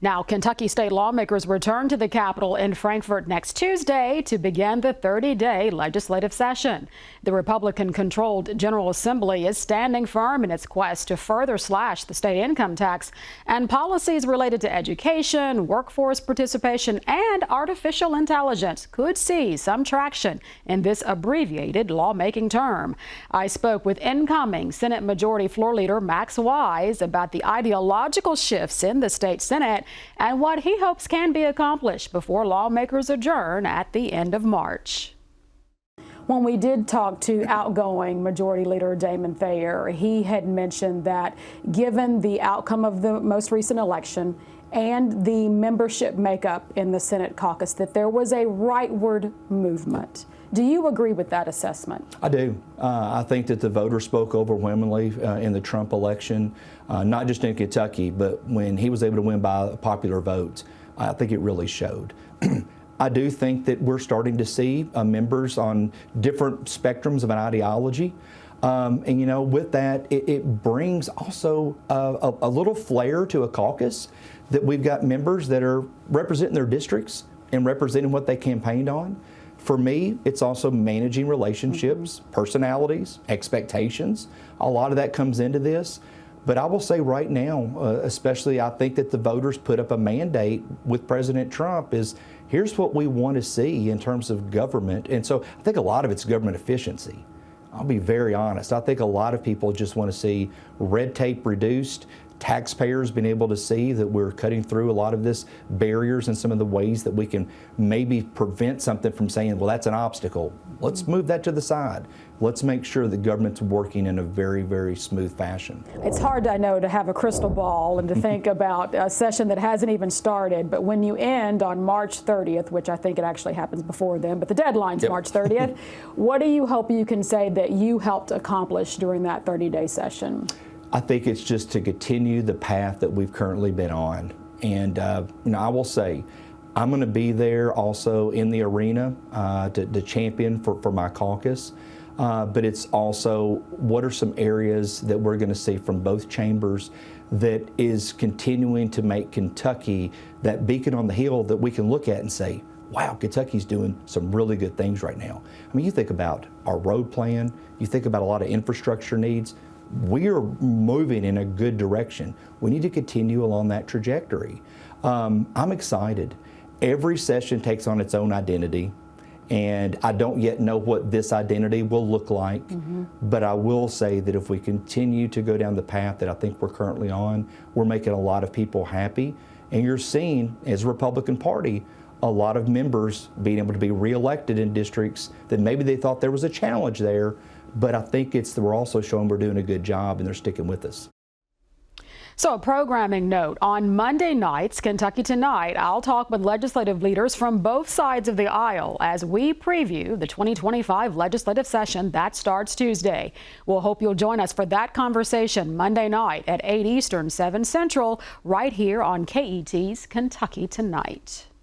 Now, Kentucky state lawmakers return to the Capitol in Frankfort next Tuesday to begin the 30-day legislative session. The Republican-controlled General Assembly is standing firm in its quest to further slash the state income tax, and policies related to education, workforce participation, and artificial intelligence could see some traction in this abbreviated lawmaking term. I spoke with incoming Senate Majority Floor Leader Max Wise about the ideological shifts in the state Senate and what he hopes can be accomplished before lawmakers adjourn at the end of March. When we did talk to outgoing Majority Leader Damon Thayer, he had mentioned that given the outcome of the most recent election and the membership makeup in the Senate caucus, that there was a rightward movement. Do you agree with that assessment? I do. I think that the voters spoke overwhelmingly in the Trump election, not just in Kentucky, but when he was able to win by a popular vote, I think it really showed. I do think that we're starting to see members on different spectrums of an ideology. And you know, with that, it brings also a little flair to a caucus that we've got members that are representing their districts and representing what they campaigned on. For me, it's also managing relationships, personalities, expectations. A lot of that comes into this. But I will say right now, especially I think that the voters put up a mandate with President Trump is here's what we want to see in terms of government. And so I think a lot of it's government efficiency. I'll be very honest. I think a lot of people just want to see red tape reduced, taxpayers being able to see that we're cutting through a lot of this barriers and some of the ways that we can maybe prevent something from saying, well, that's an obstacle. Let's move that to the side. Let's make sure that government's working in a very, very smooth fashion. It's hard, I know, to have a crystal ball and to think about a session that hasn't even started, but when you end on March 30th, which I think it actually happens before then, but the deadline's March 30th, what do you hope you can say that you helped accomplish during that 30-day session? I think it's just to continue the path that we've currently been on. And you know, I will say, I'm going to be there also in the arena to champion for my caucus. But it's also, what are some areas that we're going to see from both chambers that is continuing to make Kentucky that beacon on the hill that we can look at and say, wow, Kentucky's doing some really good things right now. I mean, you think about our road plan, you think about a lot of infrastructure needs. We are moving in a good direction. We need to continue along that trajectory. I'm excited. Every session takes on its own identity, and I don't yet know what this identity will look like, but I will say that if we continue to go down the path that I think we're currently on, we're making a lot of people happy, and you're seeing, as a Republican Party, a lot of members being able to be reelected in districts that maybe they thought there was a challenge there, but I think we're also showing we're doing a good job and they're sticking with us. So a programming note, on Monday nights, Kentucky Tonight, I'll talk with legislative leaders from both sides of the aisle as we preview the 2025 legislative session that starts Tuesday. We'll hope you'll join us for that conversation Monday night at 8 Eastern, 7 Central, right here on KET's Kentucky Tonight.